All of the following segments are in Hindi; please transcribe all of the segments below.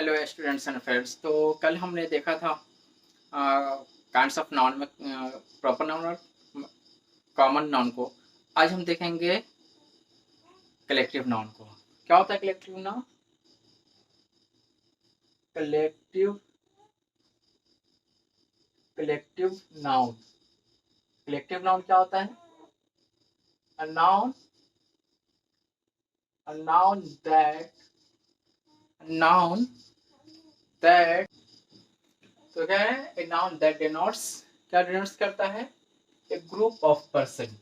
Hello students and friends. तो कल हमने देखा था काइंड्स ऑफ नाउन में प्रॉपर नाउन और कॉमन नाउन को। आज हम देखेंगे कलेक्टिव नाउन को। क्या होता है collective noun? Collective collective noun collective noun क्या होता है? A noun a noun that तो क्या है? ए नाउन दैट डिनोट्स, क्या डिनोट्स करता है? A group of person,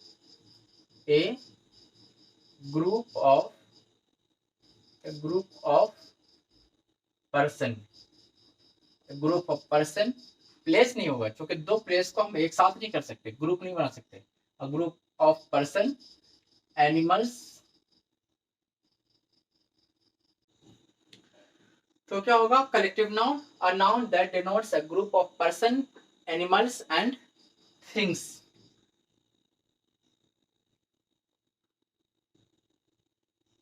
a group of group of person group of person. Place नहीं होगा क्योंकि दो प्लेस को हम एक साथ नहीं कर सकते, ग्रुप नहीं बना सकते। A group of person, animals. तो क्या होगा? Collective noun, a noun that denotes a group of person, animals and things.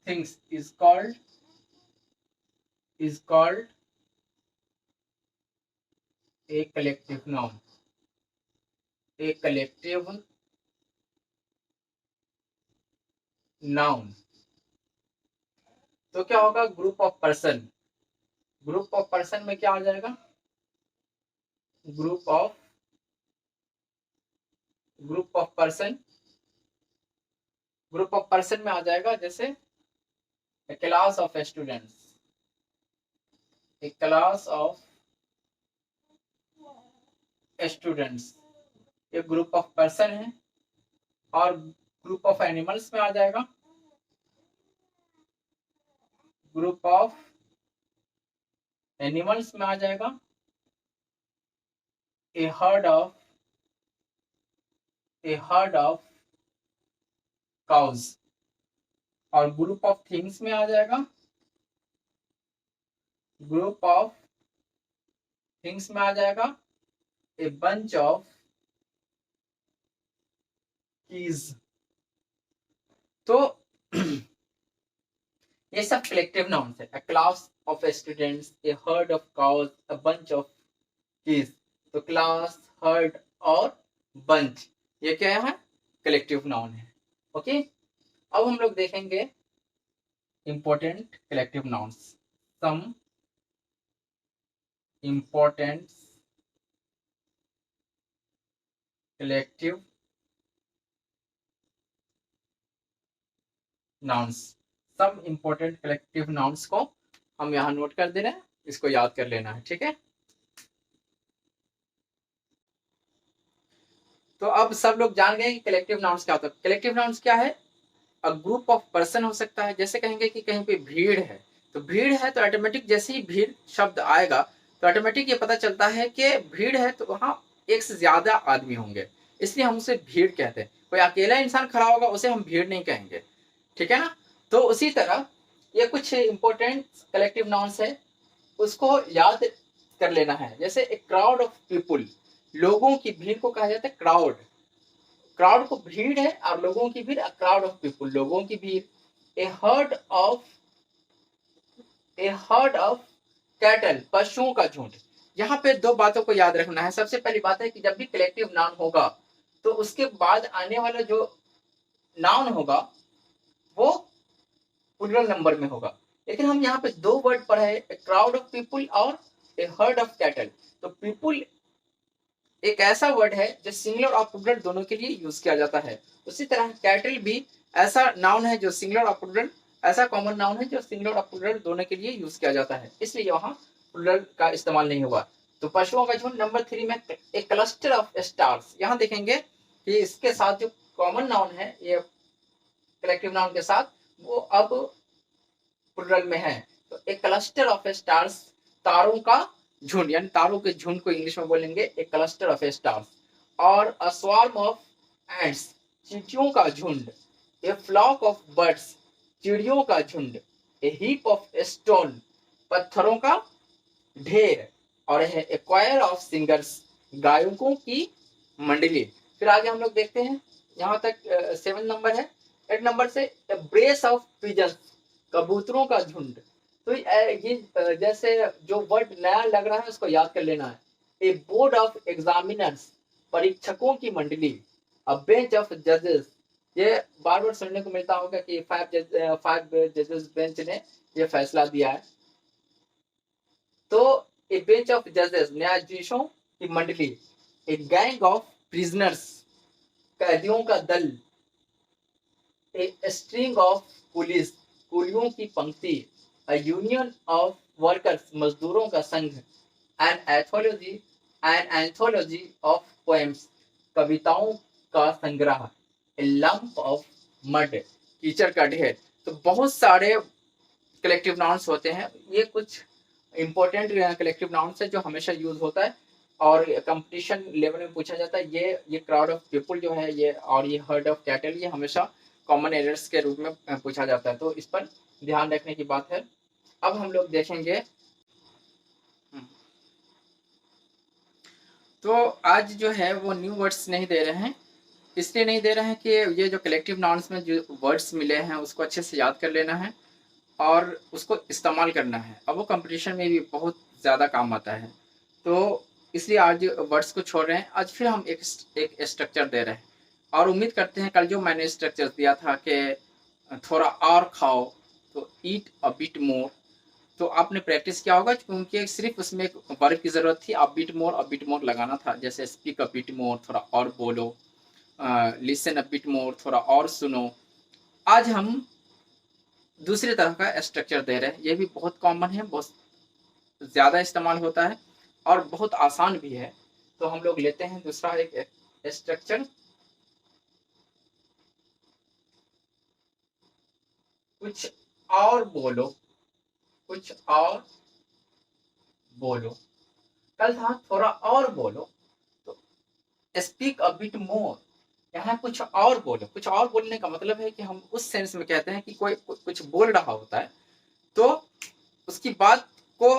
Things is called a collective noun, a collective noun। तो क्या होगा? ग्रुप ऑफ पर्सन में क्या आ जाएगा? ग्रुप ऑफ पर्सन में आ जाएगा जैसे a class of students, a class of students। ये ग्रुप ऑफ पर्सन है। और ग्रुप ऑफ एनिमल्स में आ जाएगा, ग्रुप ऑफ एनिमल्स में आ जाएगा ए हर्ड ऑफ काउज। और ग्रुप ऑफ थिंग्स में आ जाएगा, ग्रुप ऑफ थिंग्स में आ जाएगा ए बंच ऑफ कीज। तो ये सब कलेक्टिव नाउन्स है। अ class of students, A heard of cows, a bunch of keys. तो क्लास, हर्ड और बंच, ये क्या है? कलेक्टिव नाउन है। ओके, अब हम लोग देखेंगे important collective nouns. Some important collective nouns. सब इंपॉर्टेंट कलेक्टिव नाउन्स को हम यहाँ नोट कर दे रहे हैं, इसको याद कर लेना है, ठीक है? तो अब सब लोग जान गए कि कलेक्टिव नाउन्स क्या होता है। कलेक्टिव नाउन्स क्या है? अ ग्रुप ऑफ पर्सन हो सकता है। जैसे कहेंगे कि कहीं पे भीड़ है, तो भीड़ है तो ऑटोमेटिक जैसे ही भीड़ शब्द आएगा तो ऑटोमेटिक ये पता चलता है कि भीड़ है तो वहां एक से ज्यादा आदमी होंगे, इसलिए हम उसे भीड़ कहते हैं। कोई अकेला इंसान खड़ा होगा उसे हम भीड़ नहीं कहेंगे, ठीक है ना? तो उसी तरह ये कुछ इंपॉर्टेंट कलेक्टिव नाउन्स है, उसको याद कर लेना है। जैसे एक क्राउड ऑफ पीपुल, लोगों की भीड़ को कहा जाता है क्राउड। क्राउड को भीड़ है और लोगों की भीड़, क्राउड ऑफ पीपुल, लोगों की भीड़। ए हर्ड ऑफ कैटल, पशुओं का झुंड। यहाँ पे दो बातों को याद रखना है। सबसे पहली बात है कि जब भी कलेक्टिव नाउन होगा तो उसके बाद आने वाला जो नाउन होगा वो प्लूरल नंबर में होगा। लेकिन हम यहाँ पे दो वर्ड पढ़े, ए क्राउड ऑफ पीपुल और ए हर्ड ऑफ कैटल। तो पीपुल एक ऐसा वर्ड है जो सिंगुलर और प्लूरल दोनों के लिए यूज किया जाता है। उसी तरह कैटल भी ऐसा नाउन है जो सिंगुलर और प्लूरल, ऐसा कॉमन नाउन है जो सिंगुलर और प्लूरल दोनों के लिए यूज किया जाता है, इसलिए वहां प्लूरल का इस्तेमाल नहीं हुआ। तो पशुओं का झुंड नंबर 3 में एक क्लस्टर ऑफ स्टार्स। यहाँ देखेंगे कि इसके साथ जो कॉमन नाउन है ये कलेक्टिव नाउन के साथ, वो अब प्लूरल में है। तो एक क्लस्टर ऑफ स्टार्स, तारों का झुंड, यानी तारों के झुंड को इंग्लिश में बोलेंगे एक क्लस्टर ऑफ स्टार्स। और अ स्वार्म ऑफ एंड्स, चींटियों का झुंड। ए फ्लॉक ऑफ बर्ड्स, चिड़ियों का झुंड। ए हीप ऑफ स्टोन, पत्थरों का ढेर। और है ए क्वायर ऑफ सिंगर्स, गायकों की मंडली। फिर आगे हम लोग देखते हैं, यहाँ तक 7 नंबर है। 8 नंबर से ए ब्रेस ऑफ पिजन्स, कबूतरों का झुंड। तो ये जैसे जो वर्ड नया लग रहा है उसको याद कर लेना है। ए बोर्ड ऑफ एग्जामिनर्स, परीक्षकों की मंडली। अ बेंच ऑफ जजेस, ये बार बार सुनने को मिलता होगा कि 5 जजेस बेंच ने ये फैसला दिया है। तो ए बेंच ऑफ जजेस, न्यायाधीशों की मंडली। ए गैंग ऑफ प्रिजनर्स, कैदियों का दल। ए स्ट्रिंग ऑफ पुलिस, कुलियों की पंक्ति। अ यूनियन ऑफ वर्कर्स, मजदूरों का संघ। एन एंथोलॉजी ऑफ पोएम्स, कविताओं का संग्रह। ए लंप ऑफ मड, कीचड़ का ढेर। तो बहुत सारे कलेक्टिव नाउन्स होते हैं। ये कुछ इंपॉर्टेंट कलेक्टिव नाउन्स है जो हमेशा यूज होता है और कंपटीशन लेवल में पूछा जाता है। ये क्राउड ऑफ पीपल जो है ये, और ये हर्ड ऑफ कैटल, ये हमेशा कॉमन एरर्स के रूप में पूछा जाता है। तो इस पर ध्यान रखने की बात है। अब हम लोग देखेंगे, तो आज जो है वो न्यू वर्ड्स नहीं दे रहे हैं। इसलिए नहीं दे रहे हैं कि ये जो कलेक्टिव नाउन्स में जो वर्ड्स मिले हैं उसको अच्छे से याद कर लेना है और उसको इस्तेमाल करना है। अब वो कंपटीशन में भी बहुत ज़्यादा काम आता है। तो इसलिए आज वर्ड्स को छोड़ रहे हैं। आज फिर हम एक स्ट्रक्चर दे रहे हैं और उम्मीद करते हैं कल जो मैंने स्ट्रक्चर दिया था कि थोड़ा और खाओ, तो ईट अ बिट मोर, तो आपने प्रैक्टिस किया होगा क्योंकि सिर्फ उसमें एक वर्ब की ज़रूरत थी। अ बिट मोर लगाना था। जैसे स्पीक अ बिट मोर, थोड़ा और बोलो। लिसन अ बिट मोर, थोड़ा और सुनो। आज हम दूसरी तरह का स्ट्रक्चर दे रहे हैं। ये भी बहुत कॉमन है, बहुत ज़्यादा इस्तेमाल होता है और बहुत आसान भी है। तो हम लोग लेते हैं दूसरा एक स्ट्रक्चर। कुछ और बोलो, कुछ और बोलो। कल था थोड़ा और बोलो, तो स्पीक अ बिट मोर। यहाँ कुछ और बोलो। कुछ और बोलने का मतलब है कि हम उस सेंस में कहते हैं कि कोई कुछ बोल रहा होता है तो उसकी बात को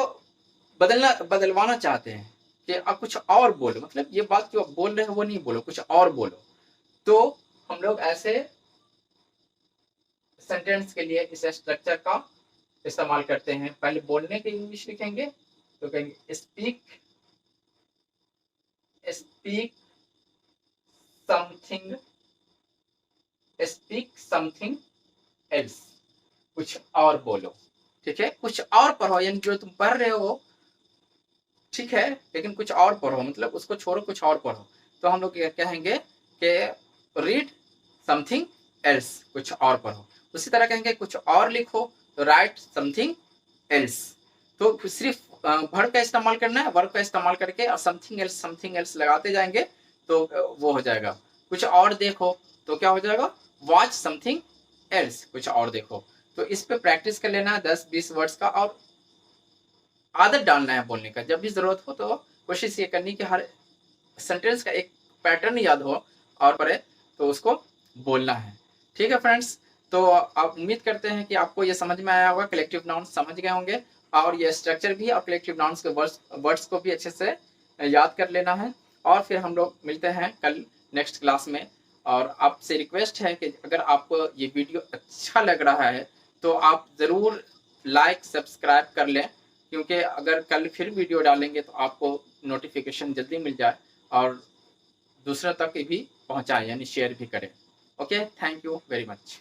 बदलवाना चाहते हैं कि आप कुछ और बोलो, मतलब ये बात जो आप बोल रहे हो वो नहीं बोलो, कुछ और बोलो। तो हम लोग ऐसे सेंटेंस के लिए इस स्ट्रक्चर का इस्तेमाल करते हैं। पहले बोलने के इंग्लिश लिखेंगे तो कहेंगे speak, speak something, speak something else, कुछ और बोलो। ठीक है, कुछ और पढ़ो, यानी जो तुम पढ़ रहे हो ठीक है, लेकिन कुछ और पढ़ो, मतलब उसको छोड़ो, कुछ और पढ़ो। तो हम लोग कहेंगे कि रीड समथिंग एल्स, कुछ और पढ़ो। उसी तरह कहेंगे कुछ और लिखो, तो राइट समथिंग एल्स। तो सिर्फ वर्ब का इस्तेमाल करना है, वर्ब का इस्तेमाल करके और समथिंग एल्स लगाते जाएंगे तो वो हो जाएगा। कुछ और देखो, तो क्या हो जाएगा, वॉच समथिंग एल्स, कुछ और देखो। तो इस पे प्रैक्टिस कर लेना है 10-20 वर्ड्स का, और आदत डालना है बोलने का। जब भी जरूरत हो तो कोशिश ये करनी कि हर सेंटेंस का एक पैटर्न याद हो और पढ़े तो उसको बोलना है। ठीक है फ्रेंड्स, तो आप उम्मीद करते हैं कि आपको ये समझ में आया होगा, कलेक्टिव नाउन्स समझ गए होंगे और ये स्ट्रक्चर भी और कलेक्टिव नाउन्स के वर्ड्स को भी अच्छे से याद कर लेना है। और फिर हम लोग मिलते हैं कल नेक्स्ट क्लास में। और आपसे रिक्वेस्ट है कि अगर आपको ये वीडियो अच्छा लग रहा है तो आप ज़रूर लाइक सब्सक्राइब कर लें, क्योंकि अगर कल फिर वीडियो डालेंगे तो आपको नोटिफिकेशन जल्दी मिल जाए और दूसरों तक भी पहुंचाएं, यानी शेयर भी करें। Okay, thank you very much.